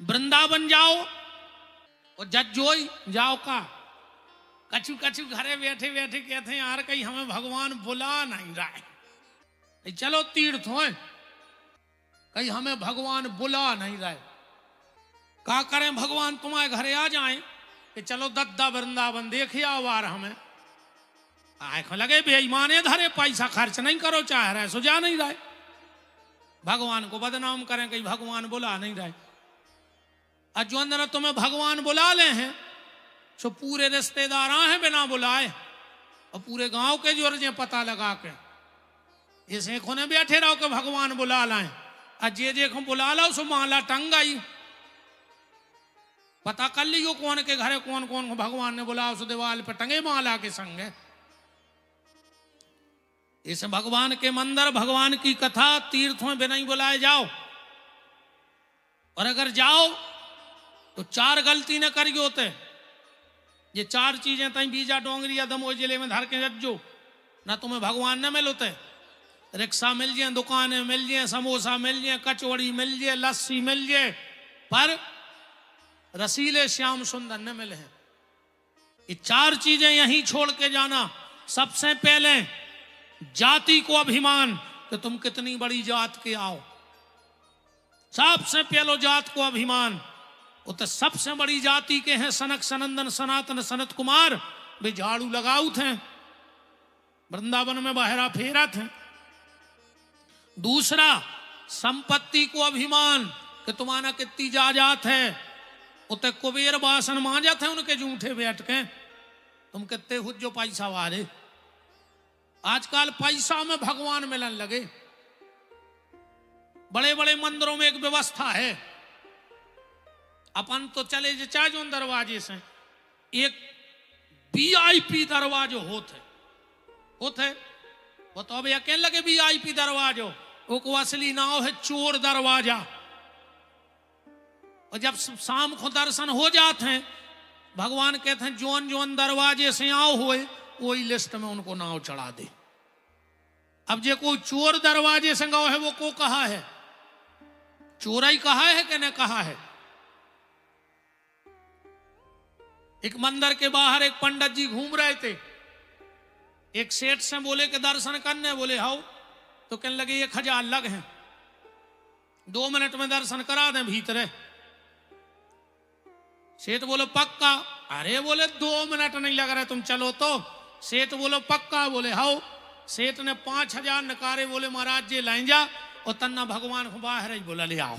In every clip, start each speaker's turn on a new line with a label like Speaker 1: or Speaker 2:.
Speaker 1: वृंदावन जाओ और जज्जोई जाओ का कछु कछु घरे बैठे बैठे कहते हैं यार कहीं हमें भगवान बुला नहीं रहा है, चलो तीर्थ हो, कहीं हमें भगवान बुला नहीं रहे, क्या करें भगवान तुम्हारे घरे आ जाएं कि चलो दद्दा वृंदावन देखे आओ वार हमें आंख लगे बेईमाने धरे पैसा खर्च नहीं करो चाह रहे सो जा नहीं रहे, भगवान को बदनाम करें कहीं भगवान बुला नहीं रहे। और जो अंदर तुम्हें भगवान बुला ले हैं सो पूरे रिश्तेदार हैं बिना बुलाए और पूरे गांव के जोरजे पता लगा के जैसे खोने बैठे रहो कि भगवान बुला लाए और जे को बुला लो सो माला टंग गई, पता कर लियो कौन के घरे कौन कौन को भगवान ने बुलाओ सो दीवाल पे टंगे माला के संग। इस भगवान के मंदिर भगवान की कथा तीर्थों में बिना ही बुलाए जाओ, और अगर जाओ तो चार गलती न करिए होते, ये चार चीजें तई बीजा डोंगरी या दमोह जिले में धर के रखो ना तुम्हें भगवान न मिलते, रिक्शा मिल जाए, दुकानें मिल जाए, समोसा मिल जाए, कचौड़ी मिल जाए, लस्सी मिल जाए, पर रसीले श्याम सुंदर न मिले हैं। ये चार चीजें यहीं छोड़ के जाना। सबसे पहले जाति को अभिमान कि तुम कितनी बड़ी जात के आओ, सबसे पहले जात को अभिमान, वो तो सबसे बड़ी जाति के हैं सनक सनंदन सनातन सनत कुमार, वे झाड़ू लगाऊ थे वृंदावन में बहरा फेरा थे। दूसरा संपत्ति को अभिमान कि तुम्हारा कितनी जायदाद है, उते कुबेर बासन मांजा थे उनके जूठे बैठ के, तुम कितने खुद जो पैसा वाले। आजकल पैसा में भगवान मिलन लगे, बड़े बड़े मंदिरों में एक व्यवस्था है, अपन तो चले चाहे जो दरवाजे से एक वीआईपी दरवाजो होते वो तो अब अकेले लगे वीआईपी दरवाजो, वो को असली नाव है चोर दरवाजा। और जब शाम को दर्शन हो जाते हैं भगवान कहते हैं जोन जोन दरवाजे से आओ हुए वही लिस्ट में उनको नाव चढ़ा दे। अब जे कोई चोर दरवाजे से गाँव है वो को कहा है, चोराई कहा है कि नहीं कहा है। एक मंदिर के बाहर एक पंडित जी घूम रहे थे, एक सेठ से बोले कि दर्शन करने, बोले हाउ, तो कहने लगे 1000 लग हैं, 2 मिनट में दर्शन करा दें भीतर। सेठ बोलो पक्का, अरे बोले 2 मिनट नहीं लग रहे तुम चलो तो। सेठ बोलो पक्का, बोले हाउ। सेठ ने 5000 नकारे, बोले महाराज जी लाइन जा, और तन्ना भगवान को बाहर ही बोला ले आओ।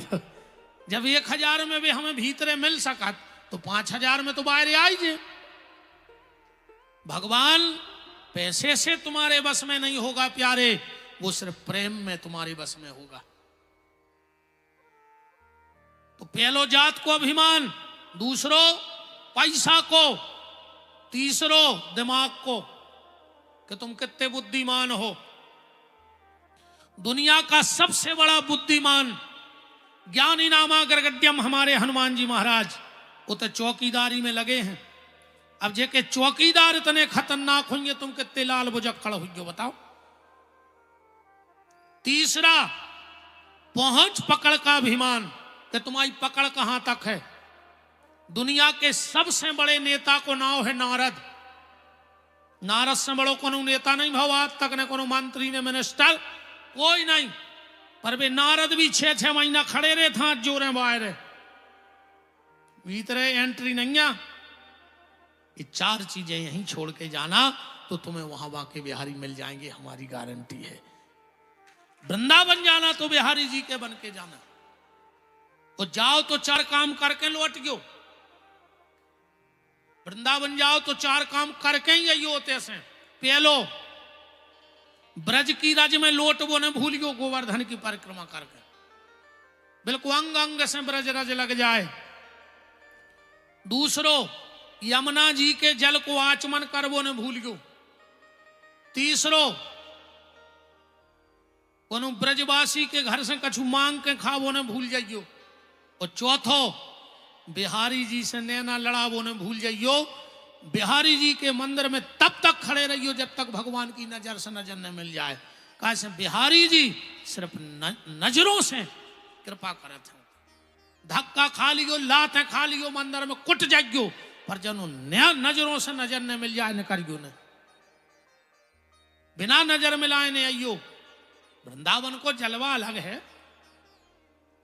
Speaker 1: जब 1000 में भी हमें भीतरे मिल सका तो 5000 में तो बाहर आई जे। भगवान पैसे से तुम्हारे बस में नहीं होगा प्यारे, वो सिर्फ प्रेम में तुम्हारे बस में होगा। तो पहलो जात को अभिमान, दूसरो पैसा को, तीसरो दिमाग को कि तुम कितने बुद्धिमान हो। दुनिया का सबसे बड़ा बुद्धिमान ज्ञानी नामा गर्गड्यम हमारे हनुमान जी महाराज, वो तो चौकीदारी में लगे हैं। अब जे के चौकीदार इतने खतरनाक होंगे तुम कितने लाल बुजक्कड़ होंगे बताओ। तीसरा पहुंच पकड़ का अभिमान कि तुम्हारी पकड़ कहां तक है। दुनिया के सबसे बड़े नेता को नाम है नारद, नारद से बड़ो कोनो नेता नहीं भाव आज तक, ने कोनो मंत्री ने मिनिस्टर कोई नहीं, पर वे नारद भी 6-6 महीना खड़े रहे था जोरे बाहर भीतरे एंट्री नहीं है। ये 4 चीजें यहीं छोड़ के जाना तो तुम्हें वहां बाके बिहारी मिल जाएंगे, हमारी गारंटी है। वृंदावन जाना तो बिहारी जी के बन के जाना, और जाओ तो 4 काम करके लौट गयो। वृंदावन जाओ तो 4 काम करके ही यही होते से। पहलो ब्रज की रज में लोट वो ने भूल गयो, गोवर्धन की परिक्रमा करके बिल्कुल अंग अंग से ब्रज रज लग जाए। दूसरो यमुना जी के जल को आचमन कर वो ने भूल गयो। तीसरो कोनो ब्रजवासी के घर से कछु मांग के खा वो ने भूल जाइयो। और चौथो बिहारी जी से नैना लड़ा वो ने भूल जाइयो। बिहारी जी के मंदिर में तब तक खड़े रहियो जब तक भगवान की नजर से नजर न मिल जाए। कैसे बिहारी जी सिर्फ नजरों से कृपा करते हैं, धक्का खा लियो, लात खा लियो, मंदिर में कुट जाइयो, पर जनो नया नजरों से नजर न मिल जाए न करियो न, बिना नजर मिलाए न आइयो। वृंदावन को जलवा अलग है।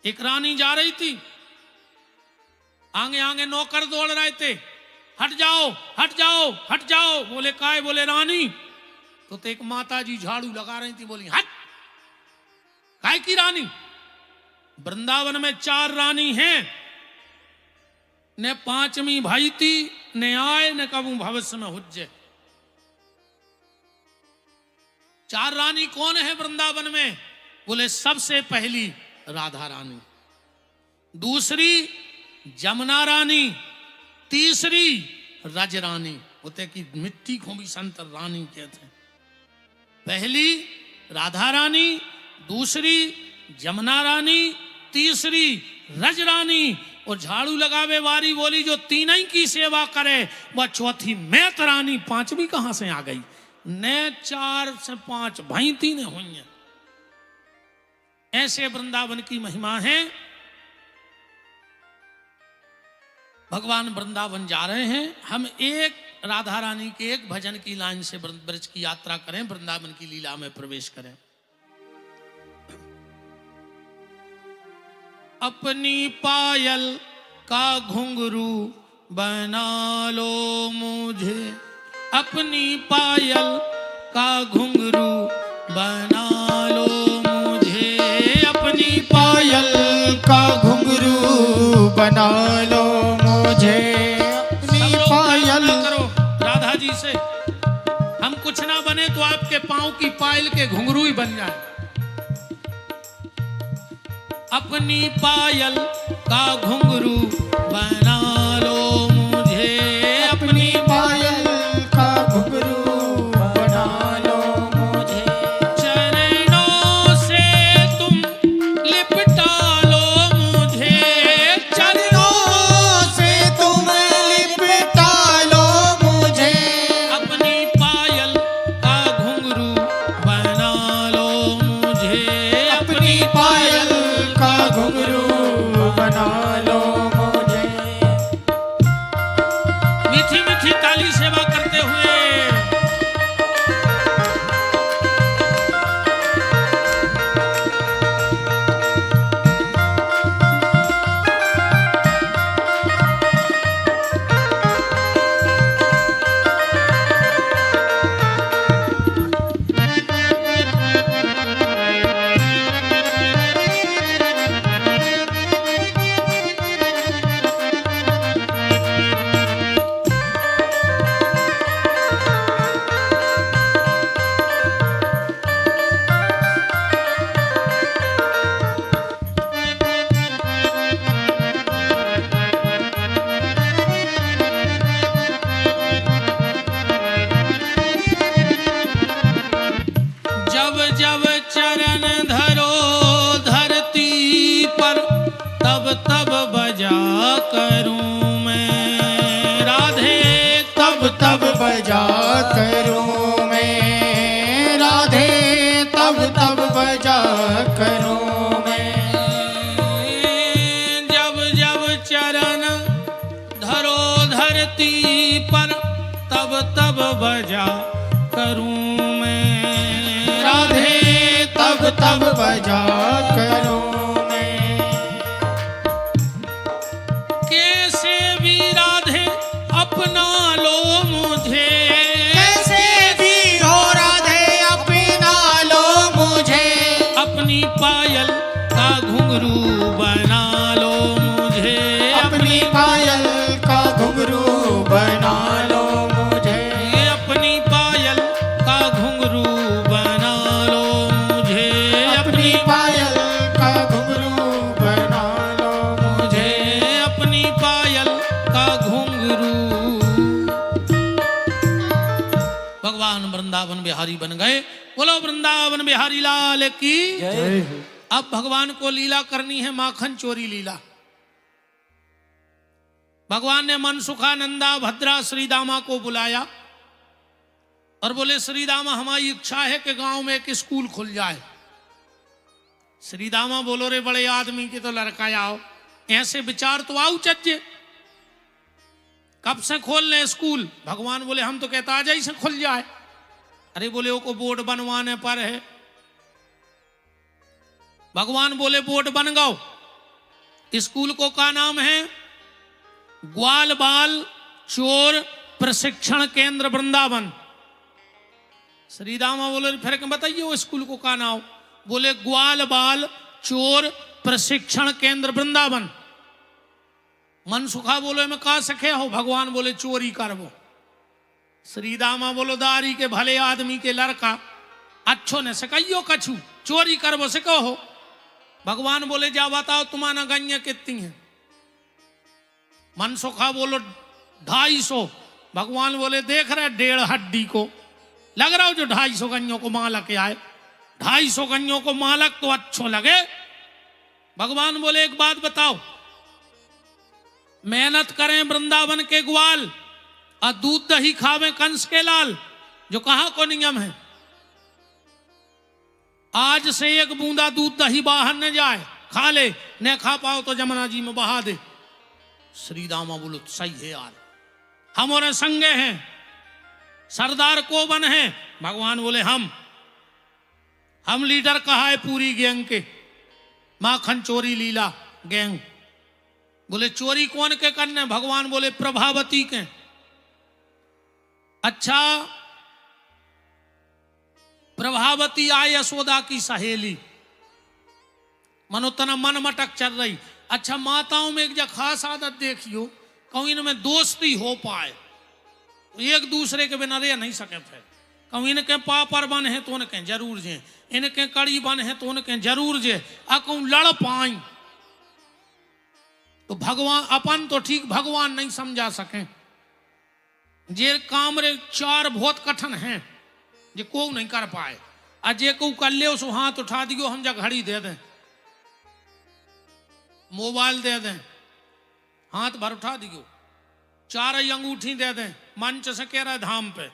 Speaker 1: एक रानी जा रही थी, आगे आगे नौकर दौड़ रहे थे, हट जाओ हट जाओ हट जाओ। बोले काय? बोले रानी। तो एक माता जी झाड़ू लगा रही थी, बोली हट, काय की रानी? वृंदावन में 4 रानी हैं, न 5वीं भाई थी, न आए न कबू भविष्य में हुज्जे। 4 रानी कौन है वृंदावन में? बोले सबसे पहली राधा रानी, दूसरी जमुना रानी, तीसरी रज रानी। होते कि मिट्टी को भी संत रानी कहते हैं। पहली राधा रानी, दूसरी जमुना रानी, तीसरी रज रानी, और झाड़ू लगावे वाली बोली जो तीनों की सेवा करे वह चौथी मैत रानी। 5वीं कहां से आ गई? ने 4 से 5 भाई 3 हुई हैं। ऐसे वृंदावन की महिमा है। भगवान वृंदावन जा रहे हैं, हम एक राधा रानी के एक भजन की लाइन से ब्रज की यात्रा करें, वृंदावन की लीला में प्रवेश करें। अपनी पायल का घुंघरू बना लो मुझे, अपनी पायल का घुंघरू बना लो मुझे, अपनी पायल
Speaker 2: का घुंघरू बना लो मुझे, अपनी पायल।
Speaker 1: करो राधा जी से, हम कुछ ना बने तो आपके पांव की पायल के घुंघरू ही बन जाए। अपनी पायल का घुंघरू बना लो मुझे, अपनी
Speaker 2: पायल का घुंघरू बना लो मुझे,
Speaker 1: चरणों से तुम लिपटा लो मुझे,
Speaker 2: चरणों से तुम लिपटा लो मुझे,
Speaker 1: अपनी पायल का घुंघरू बना लो मुझे,
Speaker 2: अपनी पायल का घुंघरू बना लो मुझे।
Speaker 1: मीठी मीठी ताली सेवा करते हुए जब जब चरण धरो धरती पर, तब तब बजा करूं मैं राधे,
Speaker 2: तब तब बजा करूं मैं राधे, तब तब बजा करूं मैं।
Speaker 1: जब जब चरण धरो धरती पर, तब तब बजा करूं मैं
Speaker 2: राधे, तब तब बजा करूं मैं।
Speaker 1: कैसे भी राधे अपना लो मुझे,
Speaker 2: कैसे भी हो राधे अपना लो मुझे,
Speaker 1: अपनी पायल का घुंघरू बना लो मुझे,
Speaker 2: अपनी पायल का घुंघरू बना लो मुझे,
Speaker 1: अपनी पायल का घुंघरू बना लो मुझे,
Speaker 2: अपनी पायल का घुंघरू बना लो मुझे,
Speaker 1: अपनी पायल का घुंघरू। भगवान वृंदावन बिहारी बन गए। बोलो वृंदावन बिहारी लाल की। अब भगवान को लीला करनी है, माखन चोरी लीला। भगवान ने मनसुखानंदा भद्रा श्रीदामा को बुलाया और बोले श्रीदामा हमारी इच्छा है कि गांव में एक स्कूल खुल जाए। श्रीदामा बोलो रे बड़े आदमी के तो लड़का आओ, ऐसे विचार तो आओ चज्जे, कब से खोलने स्कूल? भगवान बोले हम तो कहता आज ही से खुल जाए। अरे बोले वो को बोर्ड बनवाने पर है। भगवान बोले बोर्ड बन गओ। स्कूल को का नाम है? ग्वाल बाल चोर प्रशिक्षण केंद्र वृंदावन। श्री रामा बोले फिर बताइए वो स्कूल को का नाम? बोले ग्वाल बाल चोर प्रशिक्षण केंद्र वृंदावन। मन सुखा बोले मैं कहा सके हो? भगवान बोले चोरी करबो। श्री दामा बोलो दारी के भले आदमी के लड़का अच्छो ने सिखाइयो कछु चोरी करबो से कहो। भगवान बोले जा बताओ तुम्हारा गन्य कितनी है? मन सुखा बोलो 250। भगवान बोले देख रहे 1.5 हड्डी को लग रहा हो जो 250 गन्यों को मालक आए। 250 गन्यों को मालक तो अच्छो लगे। भगवान बोले एक बात बताओ, मेहनत करें वृंदावन के ग्वाल और दूध दही खावे कंस के लाल, जो कहां को नियम है? आज से एक बूंदा दूध दही बाहर न जाए, खा ले, न खा पाओ तो जमुना जी में बहा दे। श्री दामा बोलो सही है यार, हमारे संगे हैं, सरदार को बन है। भगवान बोले हम लीडर कहा है पूरी गैंग के, माखन चोरी लीला गैंग। बोले चोरी कौन के करने? भगवान बोले प्रभावती के। अच्छा, प्रभावती आय यशोदा की सहेली, मनोतना मन मटक चल रही। अच्छा, माताओं में एक जो खास आदत देखियो, कहूँ इनमें दोस्ती हो पाए, एक दूसरे के बिना रह नहीं सके थे। कहूँ इनके पापड़ बन है तो उनके जरूर जे, इनके कड़ी बन है तो उनके जरूर जे, कहूँ लड़ पाई तो भगवान अपन तो ठीक, भगवान नहीं समझा सके। जे काम रे 4 बहुत कठिन हैं, जे को नहीं कर पाए। अजय को कर ले उसको हाथ उठा दियो, हम जा घड़ी दे दें, मोबाइल दे दें, हाथ भर उठा दियो, 4 अंगूठी दे दें, मंच से कह रहा है धाम पे,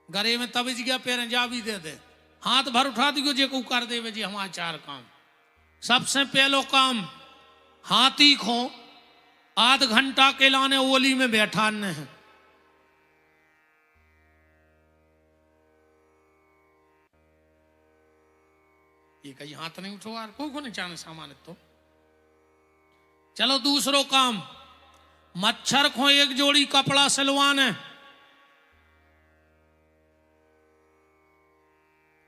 Speaker 1: गरे में तबिज गया पैर जा भी दे दे, हाथ भर उठा दियो, जे को कर दे जी हमारा 4 काम। सबसे पहलो काम हाथी खो आध घंटा के लाने ओली में बैठाने हैं। ये कहीं हाथ नहीं उठो यार, को नहीं चाहने सामान तो। चलो दूसरो काम, मच्छर को एक जोड़ी कपड़ा सिलवाने।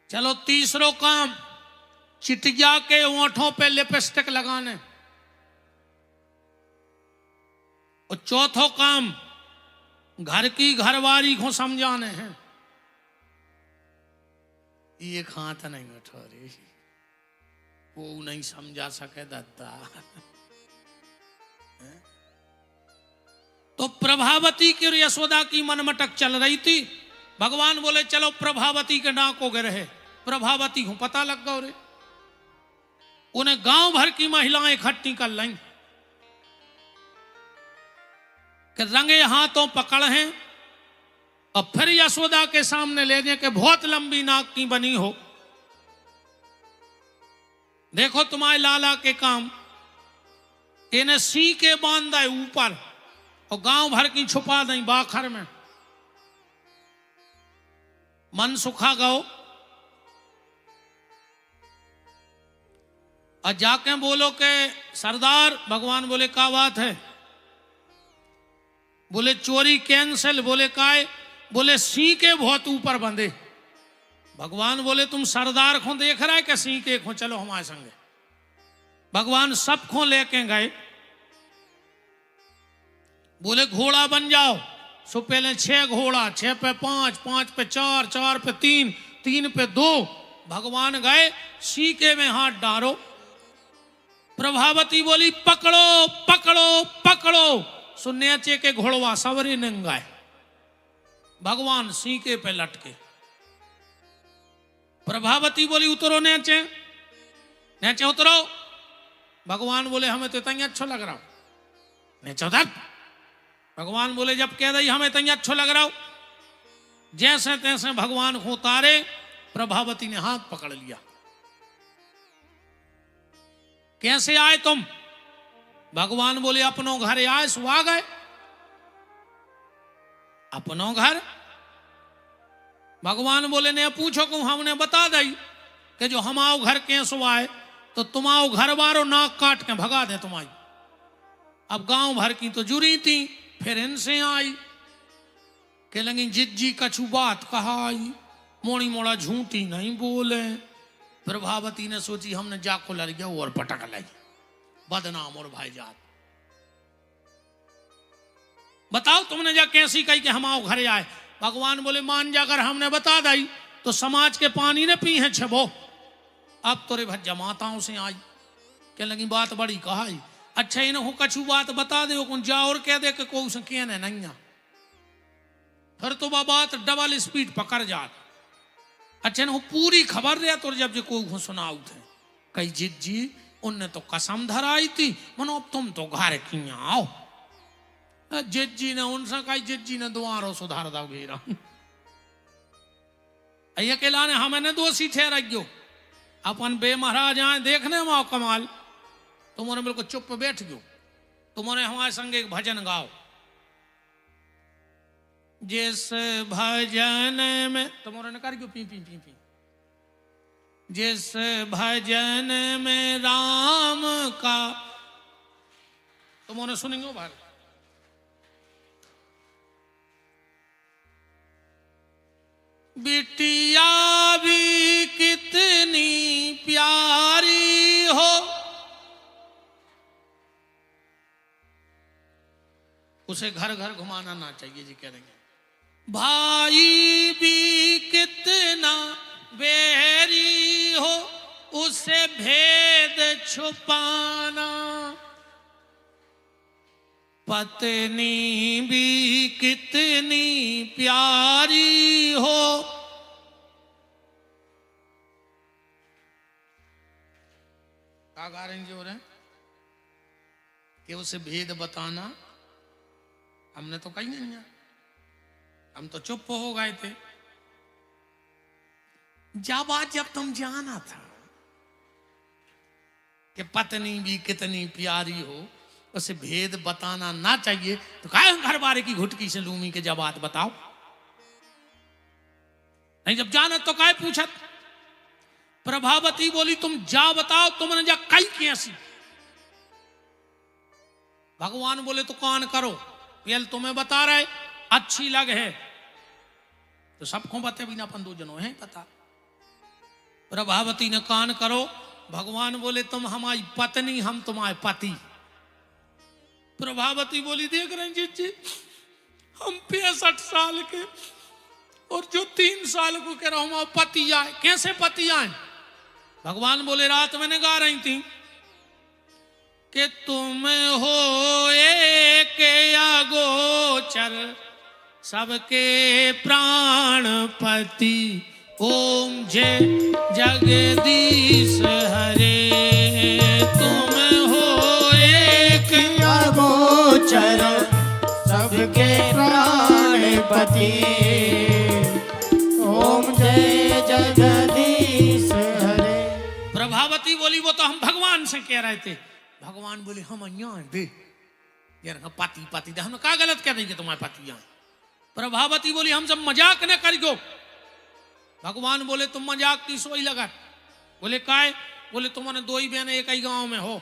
Speaker 1: चलो तीसरो काम, चिटिया के ओंठों पे लिपस्टिक लगाने। और चौथो काम, घर की घरवारी को समझाने हैं। ये हाथ नहीं उठो रे, वो नहीं समझा सके दादा। तो प्रभावती की और यशोदा की मनमटक चल रही थी। भगवान बोले चलो प्रभावती के नाक को गिरे, प्रभावती को पता लग गया रे। उन्हें गांव भर की महिलाएं इकट्ठी कर लाई कि रंगे हाथों पकड़ हैं और फिर यशोदा के सामने ले जाए कि बहुत लंबी नाक की बनी हो, देखो तुम्हारे लाला के काम। इन्हें सी के बांधा ऊपर और गांव भर की छुपा दें बाखर में। मन सुखा गओ और जाके बोलो के सरदार, भगवान बोले क्या बात है? बोले चोरी कैंसिल। बोले काय? बोले सी के बहुत ऊपर बंधे। भगवान बोले तुम सरदार को देख रहा है कि सी के को? चलो हमारे संगे। भगवान सबको लेके गए। बोले घोड़ा बन जाओ। सो पहले 6 घोड़ा, 6 पे 5, 5 पे 4, 4 पे 3, 3 पे 2। भगवान गए, सीके में हाथ डालो। प्रभावती बोली पकड़ो पकड़ो पकड़ो। सो नीचे के घोड़वा सवरी नंगाए। भगवान सीके पे लटके। प्रभावती बोली उतरो नीचे, नीचे उतरो। भगवान बोले हमें तो इतना अच्छा लग रहा हो, नीचे उतर। भगवान बोले जब कह रही हमें इतना अच्छा लग रहा हो। जैसे तैसे भगवान को उतारे। प्रभावती ने हाथ पकड़ लिया। कैसे आए तुम? भगवान बोले अपनों घर आए सो आ गए। अपनों घर? भगवान बोले ने पूछो को हमने बता दई कि जो हम आओ घर कैसो आए, तो तुम आओ घर बारो नाक काट के भगा दे तुम्हारी। अब गांव भर की तो जुरी थी, फिर इनसे आई के लगी जिज्जी कछु बात कहा आई, मोड़ी मोड़ा झूठी नहीं बोले। प्रभावती ने सोची हमने जाको लड़ गया और पटक लाई, बदनाम और भाईजात। बताओ तुमने जा कैसी कही कि हम आओ घर आए? भगवान बोले मान जाकर हमने बता दी तो समाज के पानी ने पी है छबो। अब तोरे भज जमाताओं से आई के लगी बात बड़ी कहाई। अच्छा इन्हों कछु बात बता दे कौन जा और कह दे कि को उसे कहने नहीं आ, फिर तो बात डबल स्पीड पकड़ जात। अच्छा इन्हों पूरी खबर रहा तो जब जो को सुनाऊ थे कई जिज्जी उनने तो कसम धराई थी मनो अब तुम तो घर की आओ। जिज्जी ने उनसे कही, जिज्जी ने द्वारों सुधार दो घेरा अकेला ने हमें दोषी ठहरा गयो। अपन बे महाराज आए देखने में कमाल, तुम्हारे बिल्कुल चुप बैठ गयो। तुम्हारे हमारे संग एक भजन गाओ। जिस भजन में तुम्हारे ने कर गयो पी पी पी पी। जिस भजन में राम का तुम्हारे सुनेंगे भाई। बिटिया भी कितनी प्यारी हो, उसे घर घर घुमाना ना चाहिए जी कह रहे। भाई भी कितना बेरी हो, उसे भेद छुपाना। पत्नी भी कितनी प्यारी हो। क्या गा रहे जो रहे कि उसे भेद बताना। हमने तो कही नहीं है, हम तो चुप हो गए थे। जब तुम जाना था कि पत्नी भी कितनी प्यारी हो, उसे भेद बताना ना चाहिए, तो काहे घर बारे की घुटकी से लूमी के जब बात बताओ। नहीं जब जाना तो काहे पूछत। प्रभावती बोली तुम जा बताओ, तुमने जा कई कैसी। भगवान बोले तो कान करो, पेल तुम्हें बता रहे अच्छी लग है तो सबको बते बिना अपन दो जनों है पता। प्रभावती ने कान करो। भगवान बोले तुम हमारी पत्नी, हम तुम्हारे पति। प्रभावती बोली देख रहे जी हम 65 साल के और जो 3 साल को कह रहा हूं पति आए। कैसे पति आए? भगवान बोले रात मैंने गा रही थी कि तुम हो एक अगोचर सबके प्राणपति। ओम जय जगदीश हरे। तुम हो एक
Speaker 2: अगोचर सबके प्राणपति। ओम जय जगदीश हरे।
Speaker 1: प्रभावती बोली वो तो हम भगवान से कह रहे थे। भगवान बोले हम यहाँ दे यार पति पति दे, हमने क्या गलत कह देंगे तुम्हारे पति यहाँ। प्रभावती बोली हम सब मजाक न करियो। भगवान बोले तुम मजाक की सोई लगा। बोले काय? बोले तुम्हारे 2 ही बहनें एक ही गांव में हो।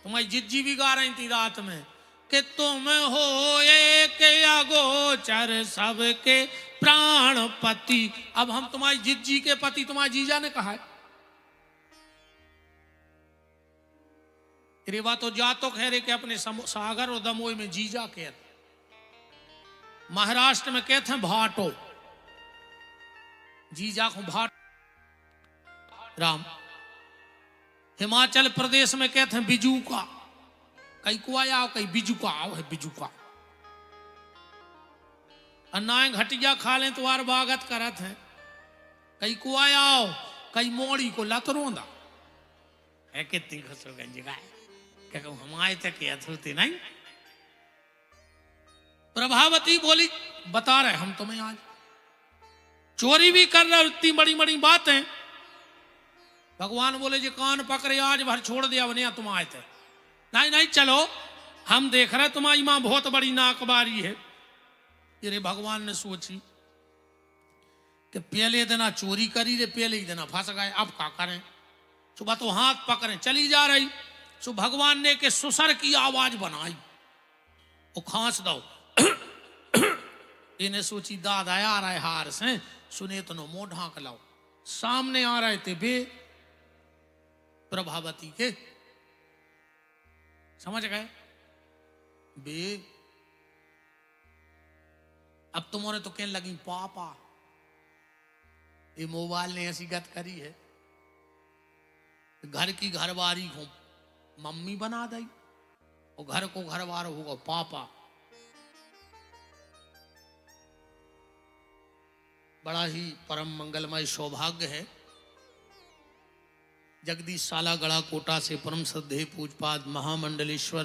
Speaker 1: तुम्हारी जिज्जी भी गा रही थी रात में कि तुम हो एक अगोचर सबके प्राणपति। अब हम तुम्हारी जिज्जी के पति तुम्हारे जीजा ने कहा है। रेवा तो जा तो कह रहे कि अपने सागर और दमोई में जीजा कहते, महाराष्ट्र में कहते हैं भाटो। जीजा को भाट राम। हिमाचल प्रदेश में कहते हैं बिजू का। कई कुआ आओ कई बिजू का आओ है बिजू का। अन्नाए घटिया खा लें तो आर बागत करत है। कई कुआ आओ कई मोड़ी को लत रोंदा है। कितनी खुश हो गई जगह क्या कहूं हम आए थे कि अथुरती नहीं। प्रभावती बोली बता रहे हम तुम्हें आज चोरी भी कर रहे, इतनी बड़ी बड़ी बातें भगवान बोले जी कान पकड़े आज भर छोड़ दिया बने तुम आए थे। नहीं नहीं चलो हम देख रहे तुम्हारी माँ बहुत बड़ी नाकबारी है। ये भगवान ने सोची कि पहले दिन चोरी करी रे पहले ही दिन फंस गए, अब क्या करें। सुबह तो हाथ पकड़े चली जा रही, सो भगवान ने के सुसर की आवाज बनाई, वो खांस दो। इन्हें सोची दादा आ रहा है हार से, सुने तो नो मुंह ढांक लाओ। सामने आ रहे थे बे प्रभावती के, समझ गए बे। अब तुम्हारे तो कहने लगी पापा ये मोबाइल ने ऐसी गत करी है, घर की घरवारी को मम्मी बना दी और घर को घरवार होगा पापा। बड़ा ही परम मंगलमय सौभाग्य है। जगदीश साला गड़ा कोटा से परम श्रद्धेय पूजपाद महामंडलेश्वर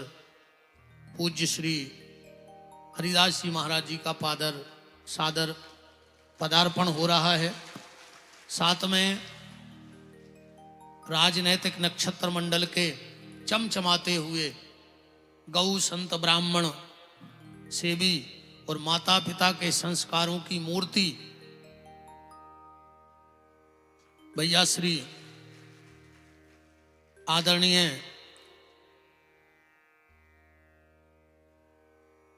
Speaker 1: पूज्य श्री हरिदास जी महाराज जी का सादर पदार्पण हो रहा है। साथ में राजनैतिक नक्षत्र मंडल के चमचमाते हुए गौ संत ब्राह्मण सेवी और माता पिता के संस्कारों की मूर्ति भैया श्री आदरणीय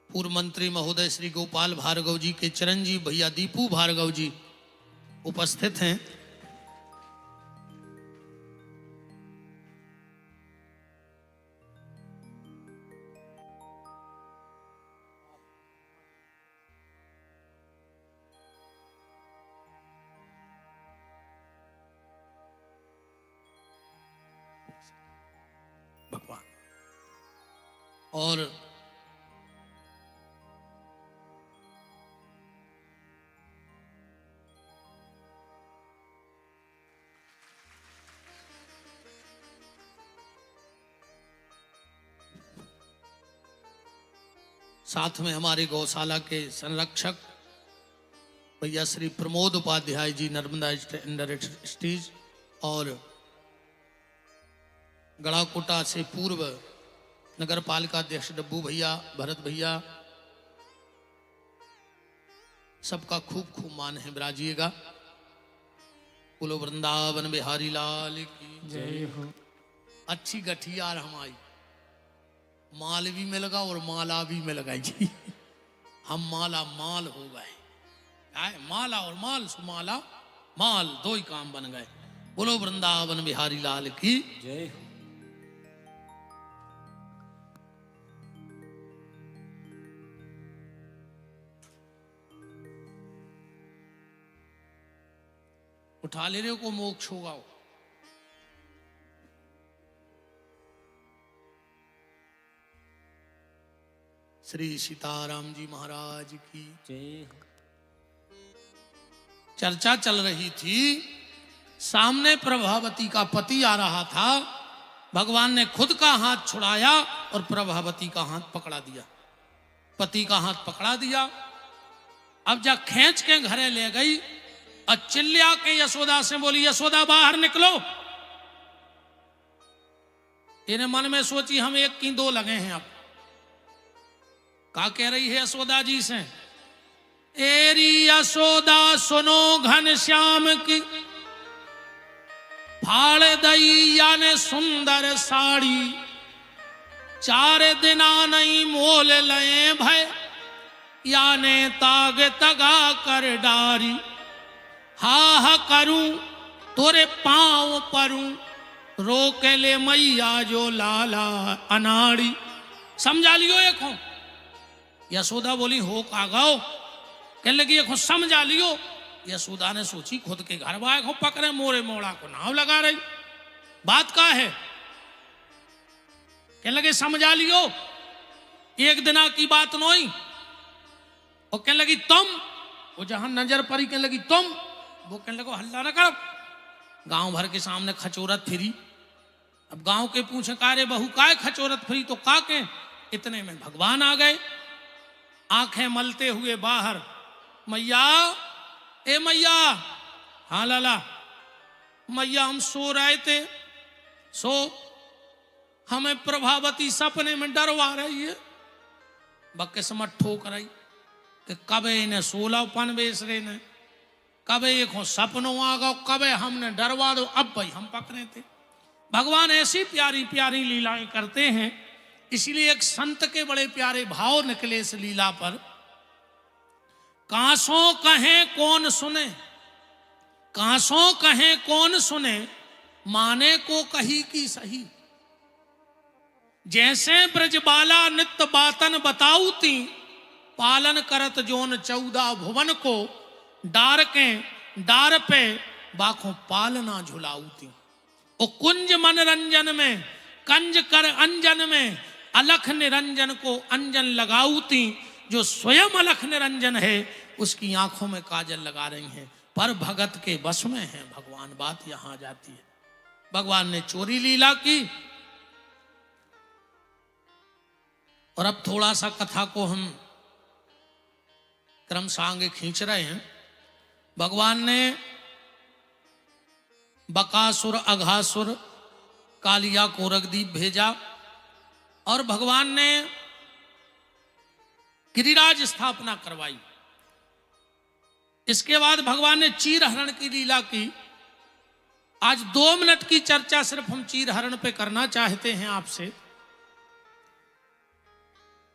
Speaker 1: पूर्व मंत्री महोदय श्री गोपाल भार्गव जी के चिरंजीव भैया दीपू भार्गव जी उपस्थित हैं। भगवान और साथ में हमारे गौशाला के संरक्षक भैया श्री प्रमोद उपाध्याय जी नर्मदा इंडस्ट्रीज और गड़ाकोटा से पूर्व नगर पालिका अध्यक्ष डब्बू भैया, भरत भैया, सबका खूब खूब मान है। विराजिएगा। बोलो वृंदावन बिहारी लाल की
Speaker 2: जय हो।
Speaker 1: अच्छी गठियार हमारी माल भी मिल गया और माला भी मिल गई जी। हम माला माल हो गए। माला और माल सुमाला माल दो ही काम बन गए। बोलो वृंदावन बिहारी लाल की
Speaker 2: जय हो।
Speaker 1: उठा ले रहे को मोक्ष होगा। श्री सीताराम जी महाराज की
Speaker 2: जय।
Speaker 1: चर्चा चल रही थी, सामने प्रभावती का पति आ रहा था। भगवान ने खुद का हाथ छुड़ाया और प्रभावती का हाथ पकड़ा दिया। पति का हाथ पकड़ा दिया। अब जब खींच के घरे ले गई और चिल्ला के यशोदा से बोली, यशोदा बाहर निकलो। इन्हें मन में सोची हम एक की दो लगे हैं। अब क्या कह रही है यशोदा जी से, एरी यशोदा सुनो घनश्याम की फाड़ दई याने सुंदर साड़ी, 4 दिना नहीं मोल लए भय याने ताग तगा कर डारी। हा हा करूं तोरे पांव परूं, रोक ले मैया जो लाला अनाड़ी। समझा लियो एक हो। यशोदा बोली हो का गाओ। कहने लगी एक हो समझा लियो। यशोदा ने सोची खुद के घर वाले को पकड़े मोरे मोड़ा को नाव लगा रही, बात का है। कहने लगे समझा लियो, एक दिना की बात नहीं। और कहने लगी तुम, वो जहां नजर पड़ी कहने लगी तुम, वो कहने लगो हल्ला न कर। गांव भर के सामने खचोरत फिरी। अब गांव के पूछे का रे बहू काय खचोरत फिरी, तो का के इतने में भगवान आ गए, आंखें मलते हुए बाहर। मैया, ए मैया। हाँ लाला। मैया हम सो रहे थे, सो हमें प्रभावती सपने में डरवा रही है। बक्के समझ ठोक रही कि कबे इन्हें सोलहपन बेच रहे ने, कबे एक हो सपनों आ गो, कबे हमने डरवा दो। अब भाई हम पकड़े थे। भगवान ऐसी प्यारी प्यारी लीलाएं करते हैं, इसलिए एक संत के बड़े प्यारे भाव निकले इस लीला पर। कांसों कहें कौन सुने, कांसों कहें कौन सुने, माने को कही की सही। जैसे ब्रजबाला नित्य बातन बताऊती, पालन करत जोन 14 भुवन को, डार के डार पे बाखों पालना झुलाऊती। ओ कुंज मनरंजन में कंज कर अंजन में, अलख निरंजन को अंजन लगाऊती। जो स्वयं अलख निरंजन है उसकी आंखों में काजल लगा रही हैं, पर भगत के बस में है भगवान। बात यहां जाती है। भगवान ने चोरी लीला की, और अब थोड़ा सा कथा को हम क्रम से आगे खींच रहे हैं। भगवान ने बकासुर अघासुर कालिया को रगदीप भेजा, और भगवान ने गिरिराज स्थापना करवाई। इसके बाद भगवान ने चीर हरण की लीला की। आज 2 मिनट की चर्चा सिर्फ हम चीर हरण पे करना चाहते हैं आपसे।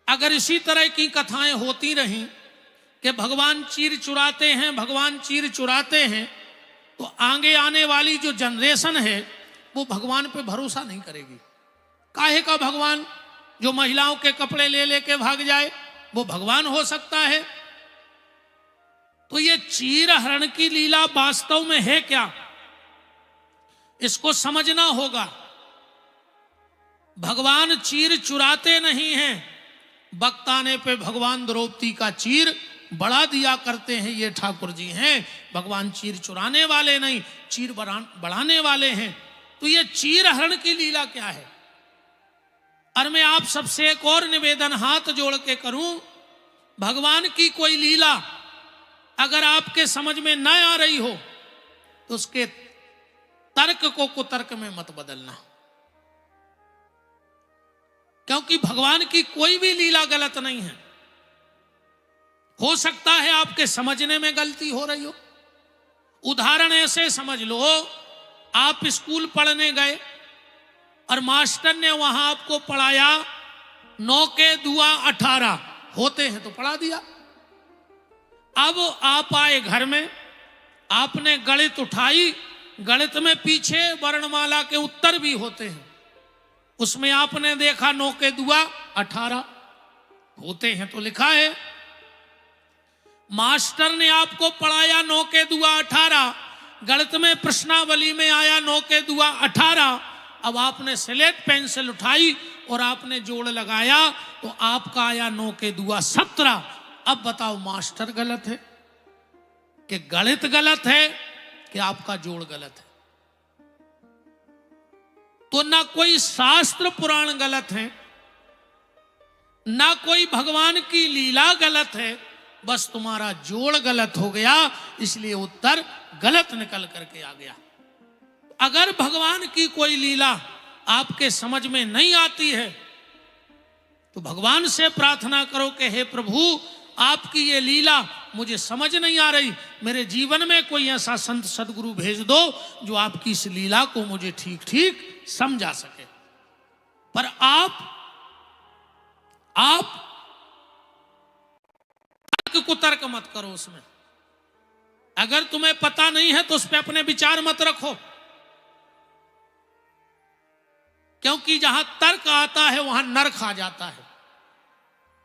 Speaker 1: अगर इसी तरह की कथाएं होती रहीं कि भगवान चीर चुराते हैं, भगवान चीर चुराते हैं, तो आगे आने वाली जो जनरेशन है वो भगवान पे भरोसा नहीं करेगी। काहे का भगवान जो महिलाओं के कपड़े ले लेके भाग जाए, वो भगवान हो सकता है? तो ये चीर हरण की लीला वास्तव में है क्या, इसको समझना होगा। भगवान चीर चुराते नहीं हैं। वक्त आने पे भगवान द्रौपदी का चीर बढ़ा दिया करते हैं, ये ठाकुर जी हैं। भगवान चीर चुराने वाले नहीं, चीर बढ़ाने वाले हैं। तो ये चीर हरण की लीला क्या है? और मैं आप सबसे एक और निवेदन हाथ जोड़ के करूं, भगवान की कोई लीला अगर आपके समझ में न आ रही हो तो उसके तर्क को कुतर्क में मत बदलना, क्योंकि भगवान की कोई भी लीला गलत नहीं है। हो सकता है आपके समझने में गलती हो रही हो। उदाहरण ऐसे समझ लो, आप स्कूल पढ़ने गए और मास्टर ने वहां आपको पढ़ाया 9 के दुआ 18 होते हैं तो पढ़ा दिया। अब आप आए घर में, आपने गणित उठाई, गणित में पीछे वर्णमाला के उत्तर भी होते हैं, उसमें आपने देखा 9 के दुआ 18 होते हैं तो लिखा है। मास्टर ने आपको पढ़ाया 9 के दुआ 18, गणित में प्रश्नावली में आया 9 के दुआ 18। अब आपने स्लेट पेंसिल उठाई और आपने जोड़ लगाया तो आपका आया 9 के दुआ 17। अब बताओ मास्टर गलत है कि गणित गलत है कि आपका जोड़ गलत है? तो ना कोई शास्त्र पुराण गलत है, ना कोई भगवान की लीला गलत है, बस तुम्हारा जोड़ गलत हो गया, इसलिए उत्तर गलत निकल करके आ गया। अगर भगवान की कोई लीला आपके समझ में नहीं आती है तो भगवान से प्रार्थना करो कि हे प्रभु, आपकी ये लीला मुझे समझ नहीं आ रही, मेरे जीवन में कोई ऐसा संत सदगुरु भेज दो जो आपकी इस लीला को मुझे ठीक ठीक समझा सके। पर आप तर्क कुतर्क मत करो उसमें। अगर तुम्हें पता नहीं है तो उस पर अपने विचार मत रखो, क्योंकि जहां तर्क आता है वहां नर्क आ जाता है।